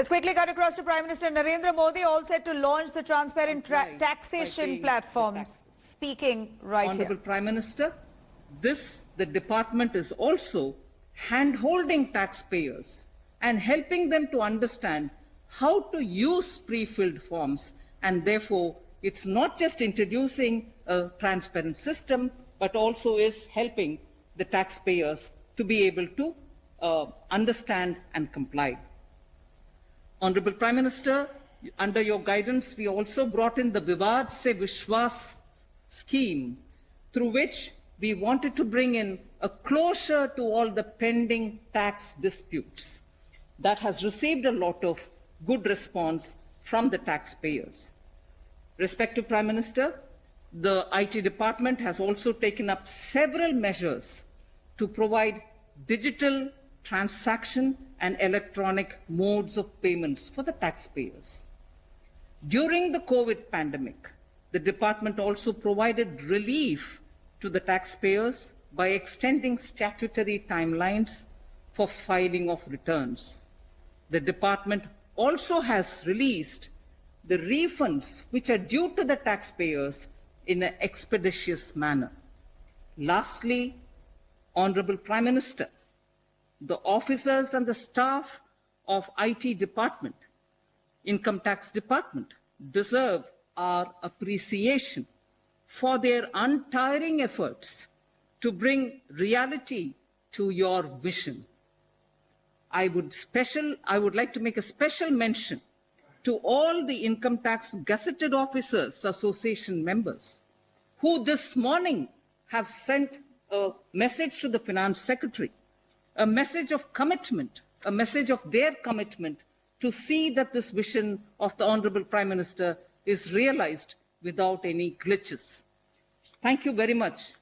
Let's quickly cut across to Prime Minister Narendra Modi, all set to launch the transparent taxation platform. Speaking right Honorable here. Prime Minister, the department is also hand-holding taxpayers and helping them to understand how to use pre-filled forms, and therefore it's not just introducing a transparent system, but also is helping the taxpayers to be able to understand and comply. Honorable Prime Minister, under your guidance, we also brought in the Vivad Se Vishwas scheme, through which we wanted to bring in a closure to all the pending tax disputes. That has received a lot of good response from the taxpayers. Respective Prime Minister, the IT department has also taken up several measures to provide digital transaction and electronic modes of payments for the taxpayers. During the COVID pandemic, the department also provided relief to the taxpayers by extending statutory timelines for filing of returns. The department also has released the refunds which are due to the taxpayers in an expeditious manner. Lastly, Honorable Prime Minister, the officers and the staff of IT department, Income Tax Department, deserve our appreciation for their untiring efforts to bring reality to your vision. I would like to make a special mention to all the Income Tax Gazetted Officers Association members who this morning have sent a message to the Finance Secretary, a message of commitment, a message of their commitment to see that this vision of the Honorable Prime Minister is realized without any glitches. Thank you very much.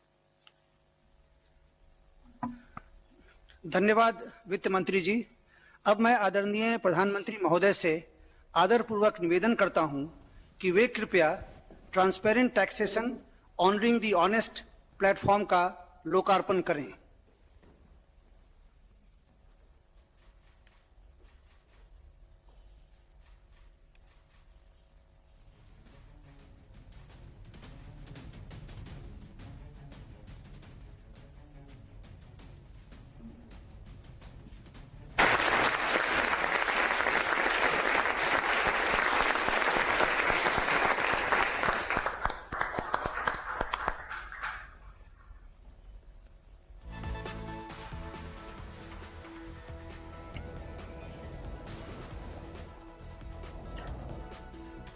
धन्यवाद वित्त मंत्री जी। अब मैं आदरणीय प्रधानमंत्री महोदय से आदरपूर्वक निवेदन करता हूं कि वे कृपया transparent taxation honouring the honest platform का लोकार्पण करें।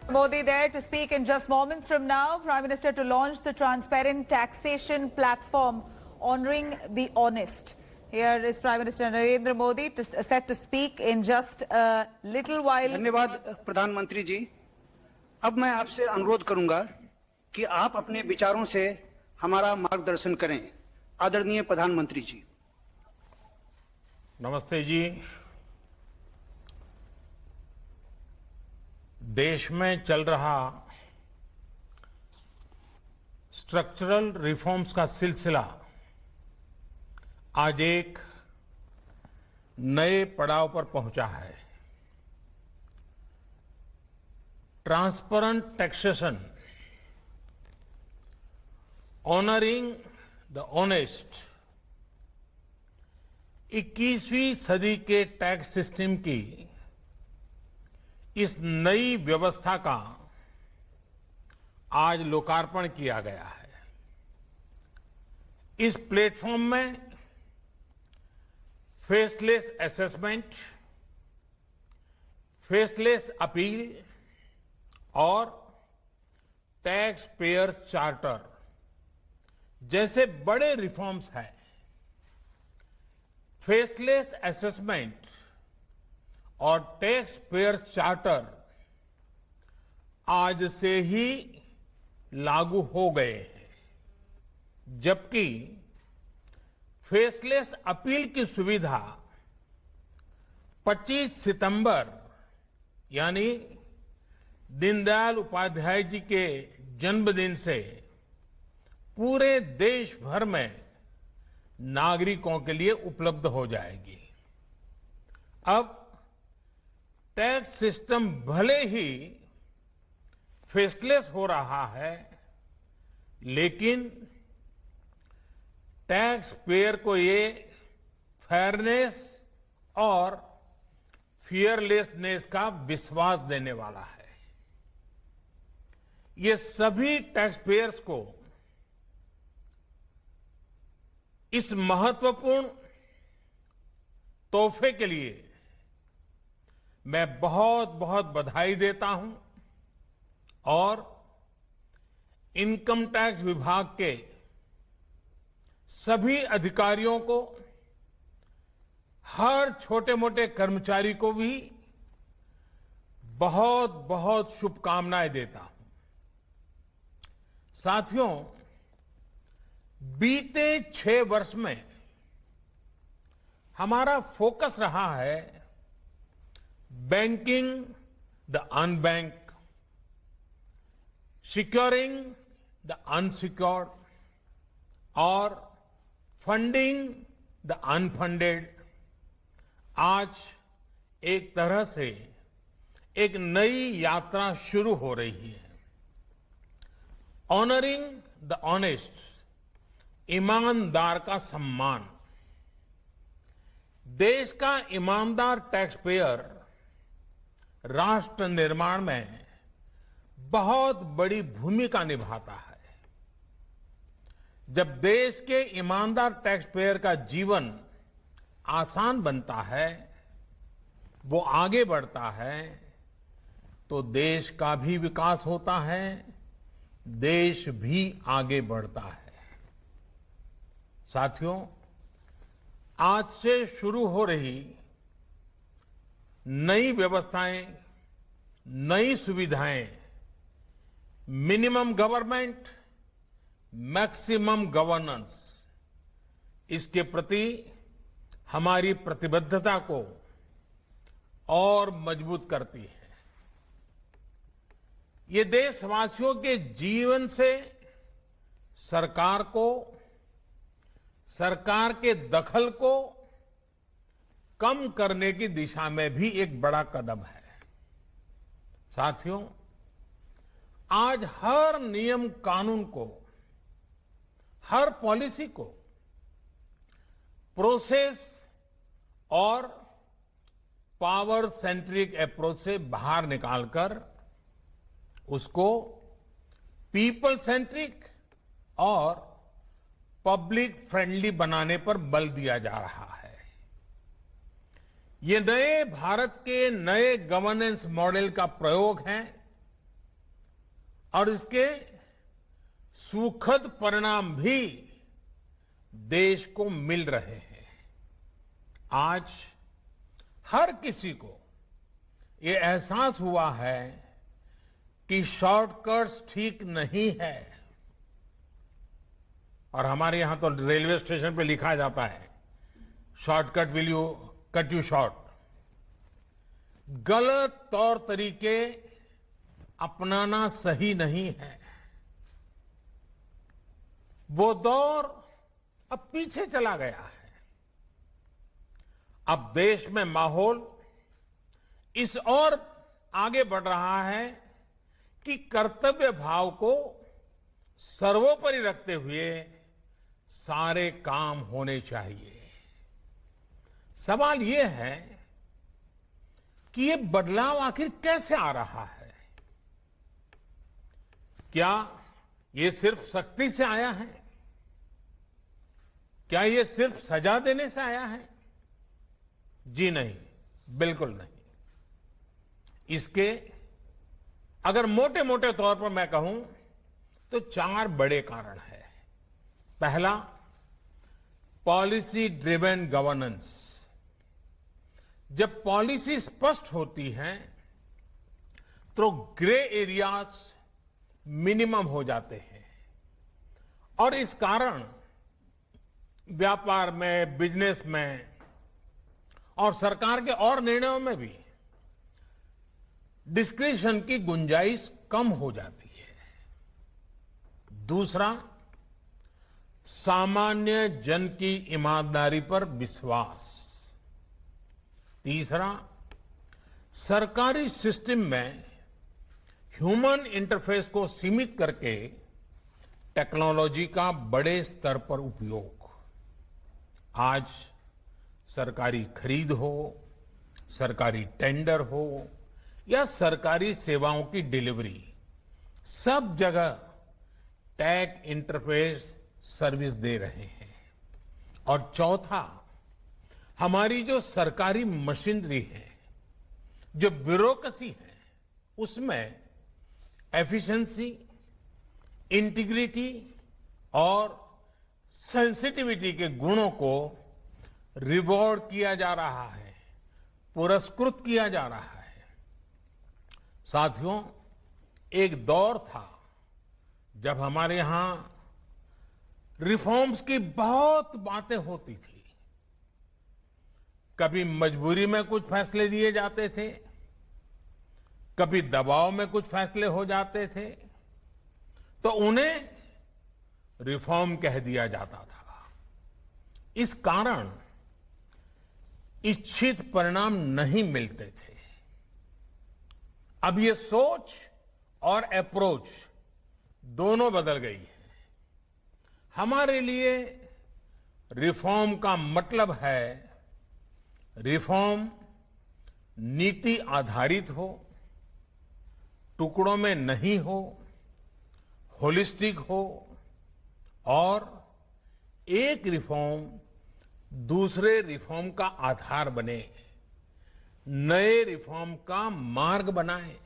Modi there to speak in just moments from now. Prime Minister to launch the transparent taxation platform honouring the honest. Here is Prime Minister Narendra Modi set to speak in just a little while. धन्यवाद प्रधानमंत्री जी। अब मैं आपसे अनुरोध करूंगा कि आप अपने विचारों से हमारा मार्गदर्शन करें। आदरणीय प्रधानमंत्री जी। नमस्ते जी। देश में चल रहा स्ट्रक्चरल रिफॉर्म्स का सिलसिला आज एक नए पड़ाव पर पहुंचा है। Transparent taxation, honouring the honest 21वीं सदी के टैक्स सिस्टम की इस नई व्यवस्था का आज लोकार्पण किया गया है। इस प्लेटफॉर्म में फेसलेस असेसमेंट, फेसलेस अपील और टैक्स पेयर चार्टर जैसे बड़े रिफॉर्म्स हैं। फेसलेस असेसमेंट और टैक्स पेयर चार्टर आज से ही लागू हो गए हैं, जबकि फेसलेस अपील की सुविधा 25 सितंबर यानी दीनदयाल उपाध्याय जी के जन्मदिन से पूरे देश भर में नागरिकों के लिए उपलब्ध हो जाएगी। अब टैक्स सिस्टम भले ही फेसलेस हो रहा है, लेकिन टैक्स पेयर को ये फेयरनेस और फियरलेसनेस का विश्वास देने वाला है। ये सभी टैक्स पेयर्स को इस महत्वपूर्ण तोहफे के लिए मैं बहुत बहुत बधाई देता हूं और इनकम टैक्स विभाग के सभी अधिकारियों को, हर छोटे मोटे कर्मचारी को भी बहुत बहुत शुभकामनाएं देता हूं। साथियों, बीते 6 वर्ष में हमारा फोकस रहा है banking the unbank, securing the unsecured और फंडिंग द अनफंडेड। आज एक तरह से एक नई यात्रा शुरू हो रही है। ऑनरिंग द ऑनेस्ट, ईमानदार का सम्मान। देश का ईमानदार टैक्स पेयर राष्ट्र निर्माण में बहुत बड़ी भूमिका निभाता है। जब देश के ईमानदार टैक्स पेयर का जीवन आसान बनता है, वो आगे बढ़ता है, तो देश का भी विकास होता है, देश भी आगे बढ़ता है। साथियों, आज से शुरू हो रही नई व्यवस्थाएं, नई सुविधाएं, मिनिमम गवर्नमेंट, मैक्सिमम गवर्नेंस, इसके प्रति हमारी प्रतिबद्धता को और मजबूत करती है। ये देशवासियों के जीवन से सरकार को, सरकार के दखल को कम करने की दिशा में भी एक बड़ा कदम है। साथियों, आज हर नियम कानून को, हर पॉलिसी को प्रोसेस और पावर सेंट्रिक अप्रोच से बाहर निकालकर उसको पीपल सेंट्रिक और पब्लिक फ्रेंडली बनाने पर बल दिया जा रहा है। ये नए भारत के नए गवर्नेंस मॉडल का प्रयोग है और इसके सुखद परिणाम भी देश को मिल रहे हैं। आज हर किसी को ये एहसास हुआ है कि शॉर्टकट्स ठीक नहीं है। और हमारे यहां तो रेलवे स्टेशन पे लिखा जाता है, shortcut will you cut you short. गलत तौर तरीके अपनाना सही नहीं है। वो दौर अब पीछे चला गया है। अब देश में माहौल इस ओर आगे बढ़ रहा है कि कर्तव्य भाव को सर्वोपरि रखते हुए सारे काम होने चाहिए। सवाल यह है कि ये बदलाव आखिर कैसे आ रहा है? क्या ये सिर्फ सख्ती से आया है? क्या ये सिर्फ सजा देने से आया है? जी नहीं, बिल्कुल नहीं। इसके अगर मोटे मोटे तौर पर मैं कहूं तो 4 बड़े कारण हैं। पहला, पॉलिसी ड्रिवन गवर्नेंस। जब पॉलिसी स्पष्ट होती है तो ग्रे एरियाज मिनिमम हो जाते हैं और इस कारण व्यापार में, बिजनेस में और सरकार के और निर्णयों में भी डिस्क्रिशन की गुंजाइश कम हो जाती है। दूसरा, सामान्य जन की ईमानदारी पर विश्वास। तीसरा, सरकारी सिस्टम में ह्यूमन इंटरफेस को सीमित करके टेक्नोलॉजी का बड़े स्तर पर उपयोग। आज सरकारी खरीद हो, सरकारी टेंडर हो या सरकारी सेवाओं की डिलीवरी, सब जगह टैग इंटरफेस सर्विस दे रहे हैं। और चौथा, हमारी जो सरकारी मशीनरी है, जो ब्यूरोक्रेसी है, उसमें एफिशिएंसी, इंटीग्रिटी और सेंसिटिविटी के गुणों को रिवॉर्ड किया जा रहा है, पुरस्कृत किया जा रहा है। साथियों, एक दौर था जब हमारे यहां रिफॉर्म्स की बहुत बातें होती थी। कभी मजबूरी में कुछ फैसले लिए जाते थे, कभी दबाव में कुछ फैसले हो जाते थे, तो उन्हें रिफॉर्म कह दिया जाता था। इस कारण इच्छित परिणाम नहीं मिलते थे। अब ये सोच और अप्रोच दोनों बदल गई है। हमारे लिए रिफॉर्म का मतलब है रिफॉर्म नीति आधारित हो, टुकड़ों में नहीं हो, होलिस्टिक हो और एक रिफॉर्म दूसरे रिफॉर्म का आधार बने, नए रिफॉर्म का मार्ग बनाए।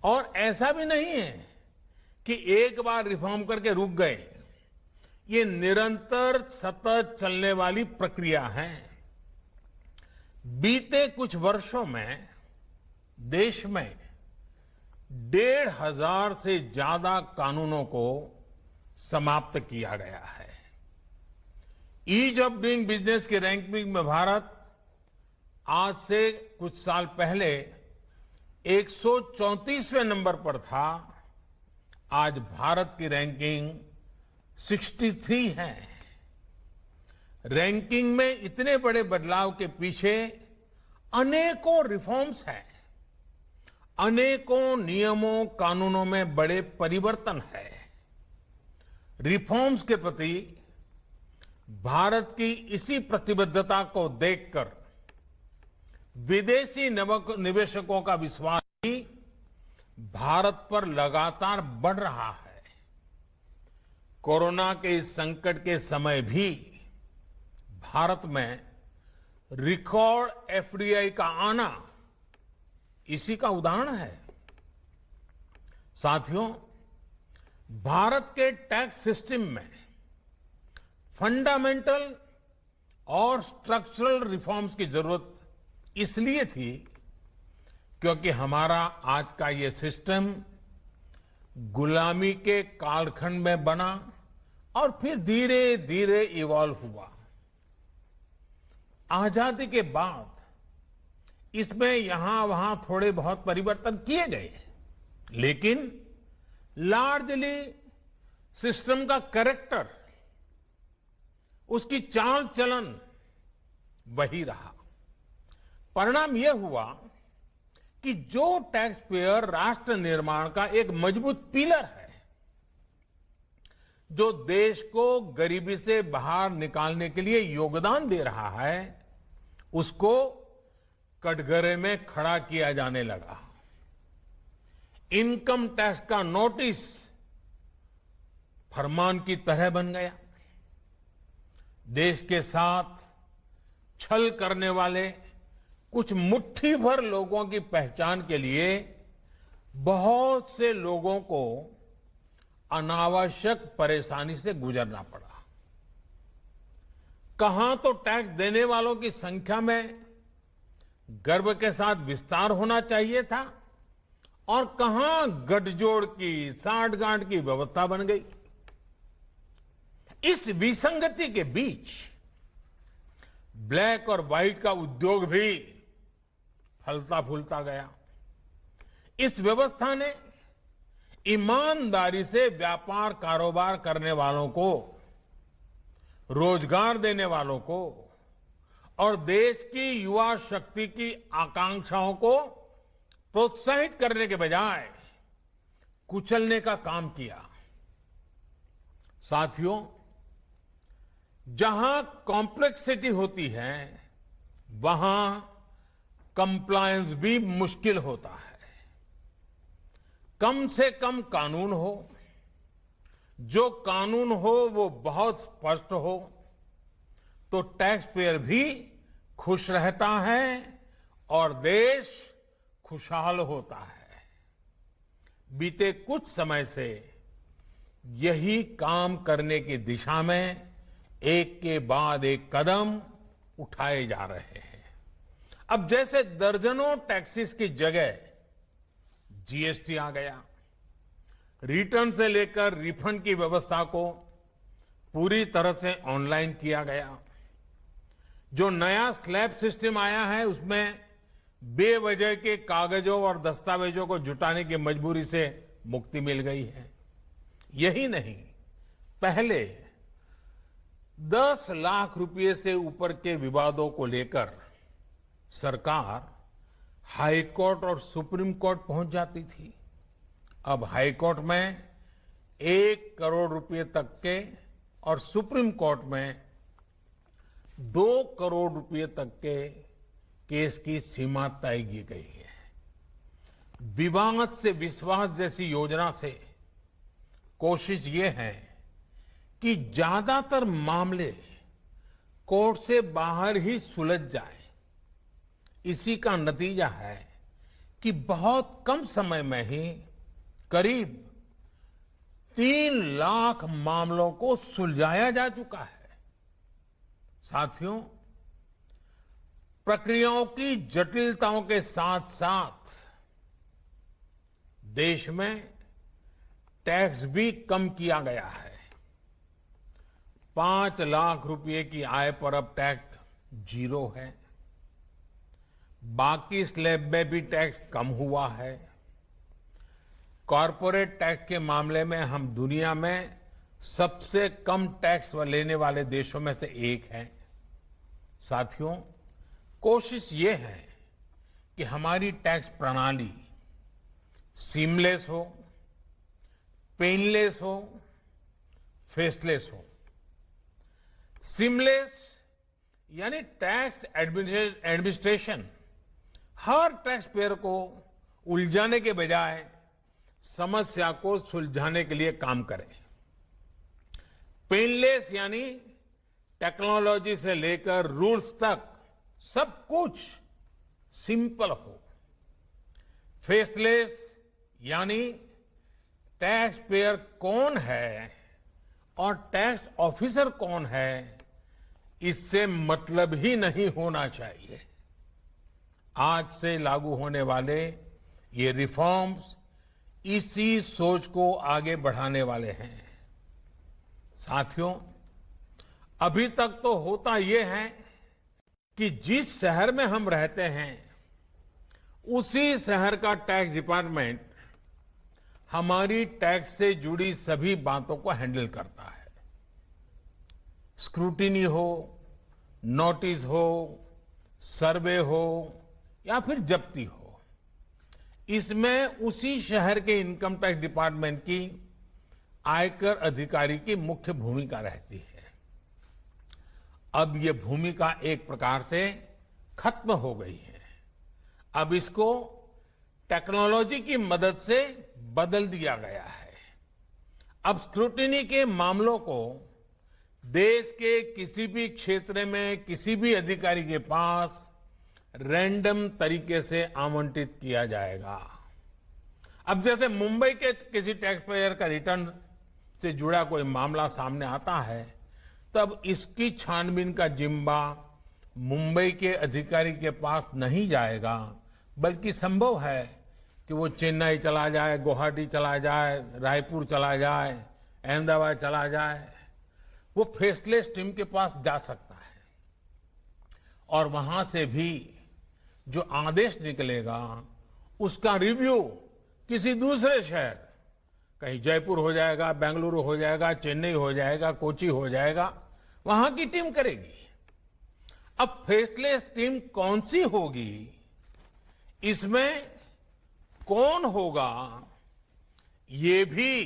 और ऐसा भी नहीं है कि एक बार रिफॉर्म करके रुक गए। ये निरंतर सतत चलने वाली प्रक्रिया है। बीते कुछ वर्षों में देश में 1,500 से ज्यादा कानूनों को समाप्त किया गया है। ईज ऑफ डूइंग बिजनेस की रैंकिंग में भारत आज से कुछ साल पहले 134वें नंबर पर था। आज भारत की रैंकिंग 63 है। रैंकिंग में इतने बड़े बदलाव के पीछे अनेकों रिफॉर्म्स हैं, अनेकों नियमों कानूनों में बड़े परिवर्तन है। रिफॉर्म्स के प्रति भारत की इसी प्रतिबद्धता को देखकर विदेशी निवेशकों का विश्वास भी भारत पर लगातार बढ़ रहा है। कोरोना के इस संकट के समय भी भारत में रिकॉर्ड एफडीआई का आना इसी का उदाहरण है। साथियों, भारत के टैक्स सिस्टम में फंडामेंटल और स्ट्रक्चरल रिफॉर्म्स की जरूरत इसलिए थी क्योंकि हमारा आज का ये सिस्टम गुलामी के कालखंड में बना और फिर धीरे धीरे इवॉल्व हुआ। आजादी के बाद इसमें यहां वहां थोड़े बहुत परिवर्तन किए गए, लेकिन लार्जली सिस्टम का कैरेक्टर, उसकी चाल चलन वही रहा। परिणाम यह हुआ कि जो टैक्स पेयर राष्ट्र निर्माण का एक मजबूत पिलर है, जो देश को गरीबी से बाहर निकालने के लिए योगदान दे रहा है, उसको कटघरे में खड़ा किया जाने लगा। इनकम टैक्स का नोटिस फरमान की तरह बन गया। देश के साथ छल करने वाले कुछ मुट्ठी भर लोगों की पहचान के लिए बहुत से लोगों को अनावश्यक परेशानी से गुजरना पड़ा। कहां तो टैक्स देने वालों की संख्या में गर्व के साथ विस्तार होना चाहिए था और कहां गठजोड़ की, साठगांठ की व्यवस्था बन गई। इस विसंगति के बीच ब्लैक और व्हाइट का उद्योग भी फलता फूलता गया। इस व्यवस्था ने ईमानदारी से व्यापार कारोबार करने वालों को, रोजगार देने वालों को और देश की युवा शक्ति की आकांक्षाओं को प्रोत्साहित करने के बजाय कुचलने का काम किया। साथियों, जहां कॉम्प्लेक्सिटी होती है वहां कंप्लायंस भी मुश्किल होता है। कम से कम कानून हो, जो कानून हो वो बहुत स्पष्ट हो, तो टैक्स पेयर भी खुश रहता है और देश खुशहाल होता है। बीते कुछ समय से यही काम करने की दिशा में एक के बाद एक कदम उठाए जा रहे हैं। अब जैसे दर्जनों टैक्सेस की जगह जीएसटी आ गया, रिटर्न से लेकर रिफंड की व्यवस्था को पूरी तरह से ऑनलाइन किया गया। जो नया स्लैब सिस्टम आया है उसमें बेवजह के कागजों और दस्तावेजों को जुटाने की मजबूरी से मुक्ति मिल गई है। यही नहीं, पहले 10 लाख रुपए से ऊपर के विवादों को लेकर सरकार हाई कोर्ट और सुप्रीम कोर्ट पहुंच जाती थी। अब हाई कोर्ट में 1 करोड़ रुपए तक के और सुप्रीम कोर्ट में 2 करोड़ रुपए तक के केस की सीमा तय की गई है। विवाद से विश्वास जैसी योजना से कोशिश ये है कि ज्यादातर मामले कोर्ट से बाहर ही सुलझ जाए। इसी का नतीजा है कि बहुत कम समय में ही करीब 3 लाख मामलों को सुलझाया जा चुका है। साथियों, प्रक्रियाओं की जटिलताओं के साथ साथ देश में टैक्स भी कम किया गया है। 5 लाख रुपए की आय पर अब टैक्स 0 है। बाकी स्लैब में भी टैक्स कम हुआ है। कॉरपोरेट टैक्स के मामले में हम दुनिया में सबसे कम टैक्स लेने वाले देशों में से एक हैं। साथियों, कोशिश ये है कि हमारी टैक्स प्रणाली सीमलेस हो, पेनलेस हो, फेसलेस हो। सीमलेस यानी टैक्स एडमिनिस्ट्रेशन हर टैक्स पेयर को उलझाने के बजाय समस्या को सुलझाने के लिए काम करे। पेनलेस यानी टेक्नोलॉजी से लेकर रूल्स तक सब कुछ सिंपल हो। फेसलेस यानी टैक्स पेयर कौन है और टैक्स ऑफिसर कौन है, इससे मतलब ही नहीं होना चाहिए। आज से लागू होने वाले ये रिफॉर्म्स इसी सोच को आगे बढ़ाने वाले हैं। साथियों, अभी तक तो होता यह है कि जिस शहर में हम रहते हैं उसी शहर का टैक्स डिपार्टमेंट हमारी टैक्स से जुड़ी सभी बातों को हैंडल करता है। स्क्रूटिनी हो, नोटिस हो, सर्वे हो या फिर जब्ती हो, इसमें उसी शहर के इनकम टैक्स डिपार्टमेंट की आयकर अधिकारी की मुख्य भूमिका रहती है। अब ये भूमिका एक प्रकार से खत्म हो गई है। अब इसको टेक्नोलॉजी की मदद से बदल दिया गया है। अब स्क्रूटिनी के मामलों को देश के किसी भी क्षेत्र में किसी भी अधिकारी के पास रैंडम तरीके से आवंटित किया जाएगा। अब जैसे मुंबई के किसी टैक्स पेयर का रिटर्न से जुड़ा कोई मामला सामने आता है, तब इसकी छानबीन का जिम्मा मुंबई के अधिकारी के पास नहीं जाएगा, बल्कि संभव है कि वो चेन्नई चला जाए, गुवाहाटी चला जाए, रायपुर चला जाए, अहमदाबाद चला जाए। वो फेसलेस टीम के पास जा सकता है और वहां से भी जो आदेश निकलेगा उसका रिव्यू किसी दूसरे शहर, कहीं जयपुर हो जाएगा, बेंगलुरु हो जाएगा, चेन्नई हो जाएगा, कोची हो जाएगा, वहां की टीम करेगी। अब फेसलेस टीम कौन सी होगी, इसमें कौन होगा, ये भी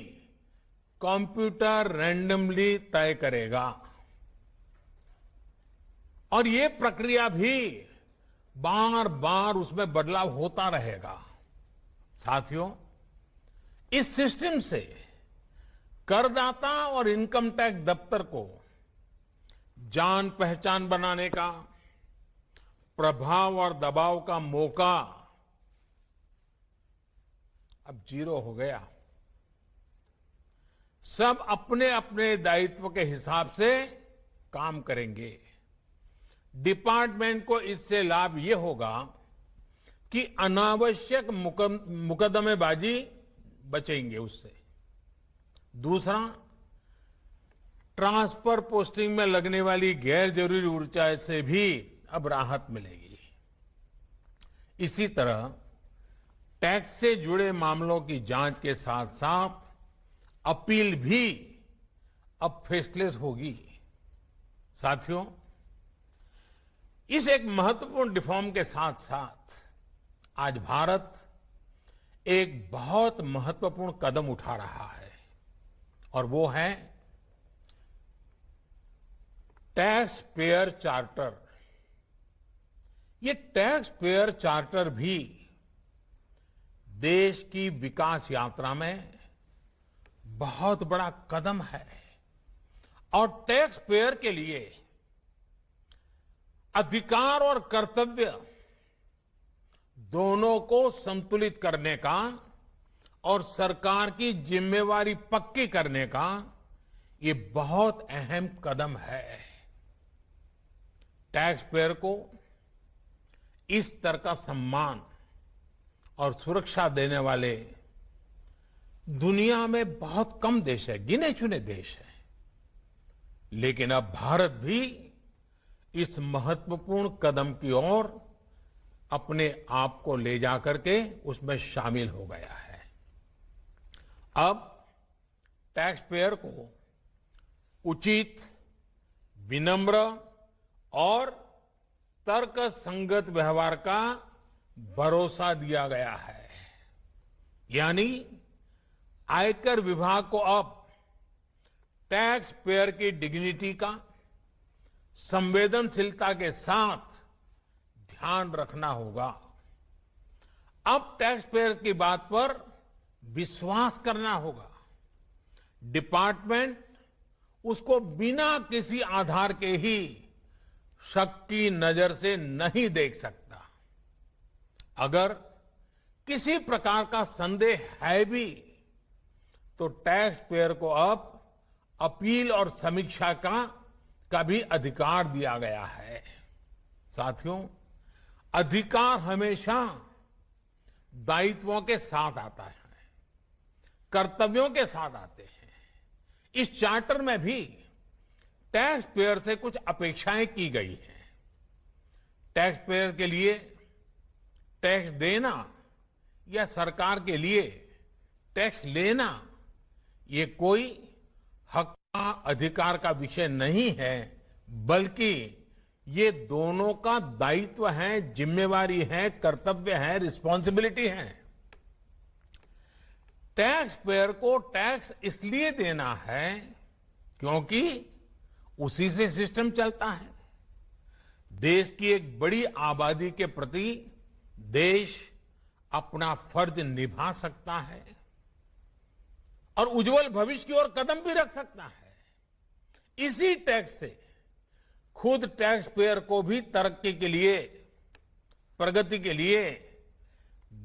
कंप्यूटर रैंडमली तय करेगा और ये प्रक्रिया भी बार बार उसमें बदलाव होता रहेगा। साथियों, इस सिस्टम से करदाता और इनकम टैक्स दफ्तर को जान पहचान बनाने का, प्रभाव और दबाव का मौका अब जीरो हो गया। सब अपने अपने दायित्व के हिसाब से काम करेंगे। डिपार्टमेंट को इससे लाभ ये होगा कि अनावश्यक मुकदमेबाजी बचेंगे उससे। दूसरा, ट्रांसफर पोस्टिंग में लगने वाली गैर जरूरी ऊर्जा से भी अब राहत मिलेगी। इसी तरह टैक्स से जुड़े मामलों की जांच के साथ साथ अपील भी अब फेसलेस होगी। साथियों, इस एक महत्वपूर्ण रिफॉर्म के साथ साथ आज भारत एक बहुत महत्वपूर्ण कदम उठा रहा है और वो है टैक्स पेयर चार्टर। ये टैक्स पेयर चार्टर भी देश की विकास यात्रा में बहुत बड़ा कदम है और टैक्स पेयर के लिए अधिकार और कर्तव्य दोनों को संतुलित करने का और सरकार की जिम्मेवारी पक्की करने का ये बहुत अहम कदम है। टैक्स पेयर को इस स्तर का सम्मान और सुरक्षा देने वाले दुनिया में बहुत कम देश है, गिने चुने देश हैं। लेकिन अब भारत भी इस महत्वपूर्ण कदम की ओर अपने आप को ले जाकर के उसमें शामिल हो गया है। अब टैक्स पेयर को उचित, विनम्र और तर्कसंगत व्यवहार का भरोसा दिया गया है। यानी आयकर विभाग को अब टैक्स पेयर की डिग्निटी का संवेदनशीलता के साथ ध्यान रखना होगा। अब टैक्स पेयर्स की बात पर विश्वास करना होगा। डिपार्टमेंट उसको बिना किसी आधार के ही शक की नजर से नहीं देख सकता। अगर किसी प्रकार का संदेह है भी तो टैक्स पेयर को अब अपील और समीक्षा का भी अधिकार दिया गया है। साथियों, अधिकार हमेशा दायित्वों के साथ आता है, कर्तव्यों के साथ आते हैं। इस चार्टर में भी टैक्स पेयर से कुछ अपेक्षाएं की गई हैं। टैक्स पेयर के लिए टैक्स देना या सरकार के लिए टैक्स लेना ये कोई हक का, अधिकार का विषय नहीं है, बल्कि ये दोनों का दायित्व है, जिम्मेवारी है, कर्तव्य है, रिस्पॉन्सिबिलिटी है। टैक्स पेयर को टैक्स इसलिए देना है क्योंकि उसी से सिस्टम चलता है। देश की एक बड़ी आबादी के प्रति देश अपना फर्ज निभा सकता है और उज्जवल भविष्य की ओर कदम भी रख सकता है। इसी टैक्स से खुद टैक्स पेयर को भी तरक्की के लिए, प्रगति के लिए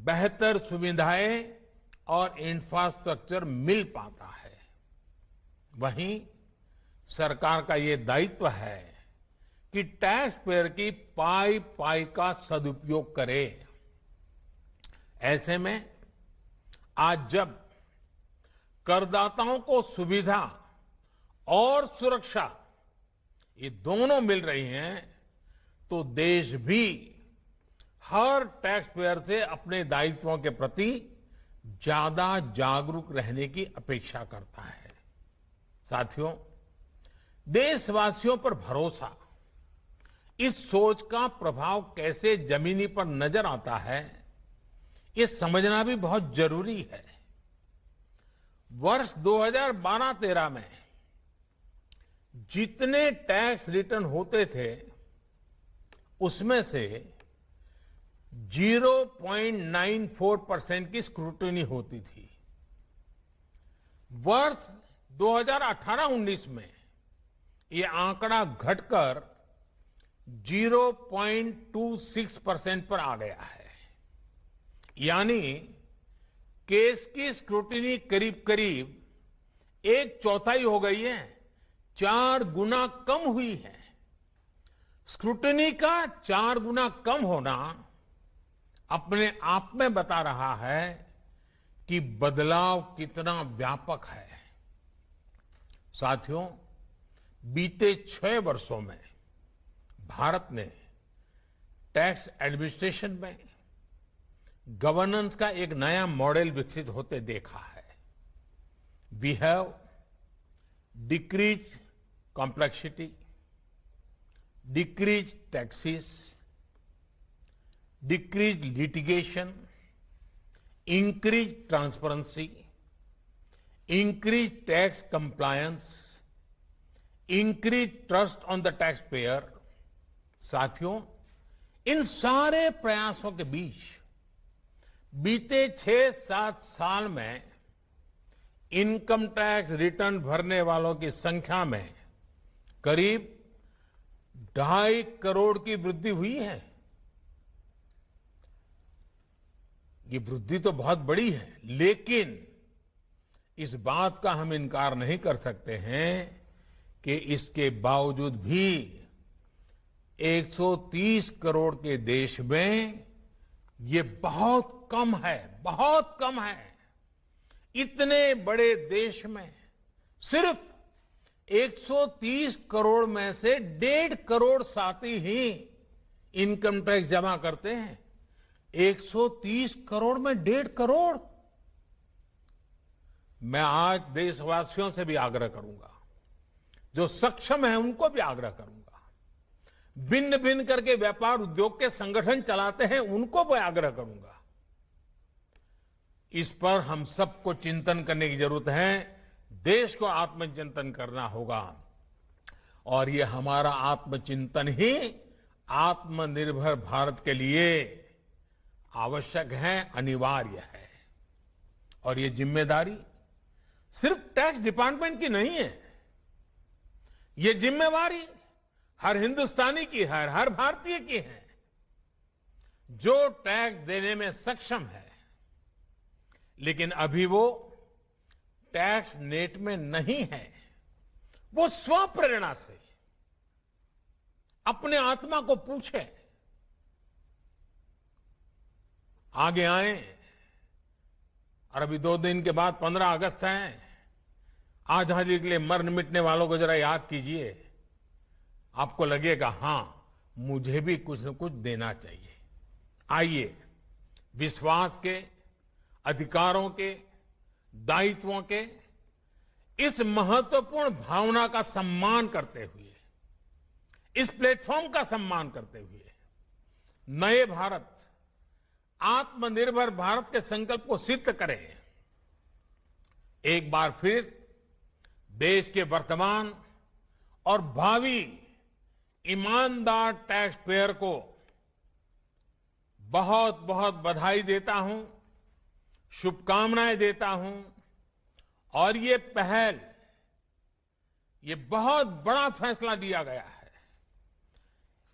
बेहतर सुविधाएं और इंफ्रास्ट्रक्चर मिल पाता है। वहीं सरकार का ये दायित्व है कि टैक्स पेयर की पाई पाई का सदुपयोग करे। ऐसे में आज जब करदाताओं को सुविधा और सुरक्षा ये दोनों मिल रही हैं तो देश भी हर टैक्स पेयर से अपने दायित्वों के प्रति ज्यादा जागरूक रहने की अपेक्षा करता है। साथियों, देशवासियों पर भरोसा इस सोच का प्रभाव कैसे जमीनी पर नजर आता है, ये समझना भी बहुत जरूरी है। वर्ष 2012-13 में जितने टैक्स रिटर्न होते थे उसमें से 0.94% की स्क्रूटनी होती थी। वर्ष 2018-19 में ये आंकड़ा घटकर 0.26% पर आ गया है। यानी केस की स्क्रूटनी करीब करीब 1/4 हो गई है, 4 गुना कम हुई है। स्क्रूटनी का 4 गुना कम होना अपने आप में बता रहा है कि बदलाव कितना व्यापक है। साथियों, बीते 6 वर्षों में भारत ने टैक्स एडमिनिस्ट्रेशन में गवर्नेंस का एक नया मॉडल विकसित होते देखा है। We have decrease complexity, decrease taxes, decrease litigation, increase transparency, increase tax compliance, increase trust on the tax payer. साथियों, इन सारे प्रयासों के बीच बीते 6-7 साल में इनकम टैक्स रिटर्न भरने वालों की संख्या में करीब 2.5 करोड़ की वृद्धि हुई है। ये वृद्धि तो बहुत बड़ी है, लेकिन इस बात का हम इनकार नहीं कर सकते हैं कि इसके बावजूद भी 130 करोड़ के देश में ये बहुत कम है, बहुत कम है। इतने बड़े देश में सिर्फ 130 करोड़ में से 1.5 करोड़ साथी ही इनकम टैक्स जमा करते हैं। 130 करोड़ में 1.5 करोड़। मैं आज देशवासियों से भी आग्रह करूंगा, जो सक्षम है उनको भी आग्रह करूंगा, भिन्न भिन्न करके व्यापार उद्योग के संगठन चलाते हैं उनको भी आग्रह करूंगा। इस पर हम सबको चिंतन करने की जरूरत है। देश को आत्मचिंतन करना होगा और ये हमारा आत्मचिंतन ही आत्मनिर्भर भारत के लिए आवश्यक है, अनिवार्य है। और ये जिम्मेदारी सिर्फ टैक्स डिपार्टमेंट की नहीं है, ये जिम्मेवारी हर हिंदुस्तानी की है, हर भारतीय की है जो टैक्स देने में सक्षम है, लेकिन अभी वो टैक्स नेट में नहीं है। वो स्वप्रेरणा से अपने आत्मा को पूछे, आगे आए। और अभी 2 दिन के बाद 15 अगस्त है। आजादी के लिए मरने मिटने वालों को जरा याद कीजिए। आपको लगेगा हां, मुझे भी कुछ न कुछ देना चाहिए। आइए विश्वास के, अधिकारों के, दायित्वों के इस महत्वपूर्ण भावना का सम्मान करते हुए, इस प्लेटफॉर्म का सम्मान करते हुए नए भारत, आत्मनिर्भर भारत के संकल्प को सिद्ध करें। एक बार फिर देश के वर्तमान और भावी ईमानदार टैक्स पेयर को बहुत बहुत बधाई देता हूं, शुभकामनाएं देता हूं। और ये पहल, ये बहुत बड़ा फैसला लिया गया है।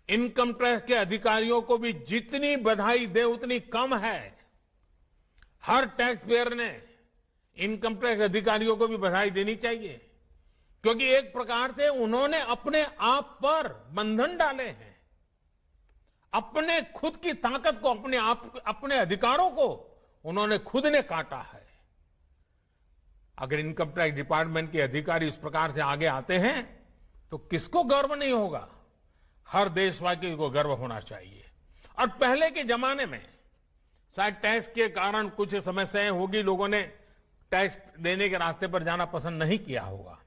इनकम टैक्स के अधिकारियों को भी जितनी बधाई दे उतनी कम है। हर टैक्स पेयर ने इनकम टैक्स अधिकारियों को भी बधाई देनी चाहिए, क्योंकि एक प्रकार से उन्होंने अपने आप पर बंधन डाले हैं। अपने खुद की ताकत को, अपने अधिकारों को उन्होंने खुद ने काटा है। अगर इनकम टैक्स डिपार्टमेंट के अधिकारी इस प्रकार से आगे आते हैं तो किसको गर्व नहीं होगा? हर देशवासी को गर्व होना चाहिए। और पहले के जमाने में शायद टैक्स के कारण कुछ समस्याएं होगी, लोगों ने टैक्स देने के रास्ते पर जाना पसंद नहीं किया होगा।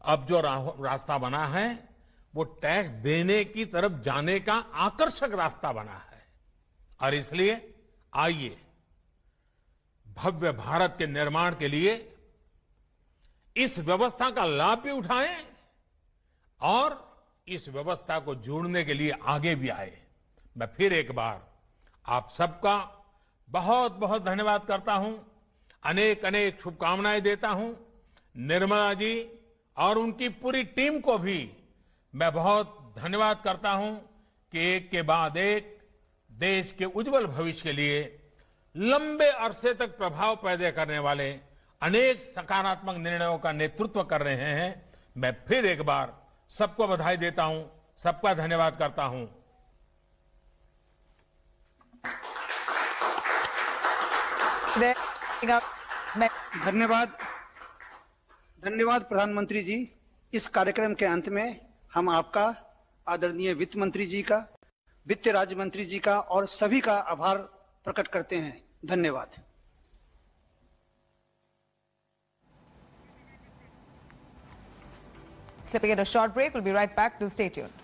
अब जो रास्ता बना है वो टैक्स देने की तरफ जाने का आकर्षक रास्ता बना है। और इसलिए आइए भव्य भारत के निर्माण के लिए इस व्यवस्था का लाभ भी उठाएं और इस व्यवस्था को जोड़ने के लिए आगे भी आए। मैं फिर एक बार आप सबका बहुत बहुत धन्यवाद करता हूं, अनेक अनेक शुभकामनाएं देता हूं। निर्मला जी और उनकी पूरी टीम को भी मैं बहुत धन्यवाद करता हूं कि एक के बाद एक देश के उज्जवल भविष्य के लिए लंबे अरसे तक प्रभाव पैदा करने वाले अनेक सकारात्मक निर्णयों का नेतृत्व कर रहे हैं। मैं फिर एक बार सबको बधाई देता हूं, सबका धन्यवाद करता हूं। धन्यवाद प्रधानमंत्री जी। इस कार्यक्रम के अंत में हम आपका, आदरणीय वित्त मंत्री जी का, वित्त राज्य मंत्री जी का और सभी का आभार प्रकट करते हैं। धन्यवाद। Slipping in a short break, we'll be right back. Do stay tuned.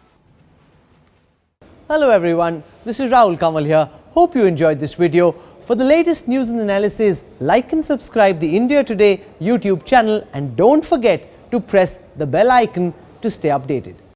Hello everyone, this is Rahul Kamal here. Hope you enjoyed this video. For the latest news and analysis, like and subscribe the India Today YouTube channel and don't forget to press the bell icon to stay updated.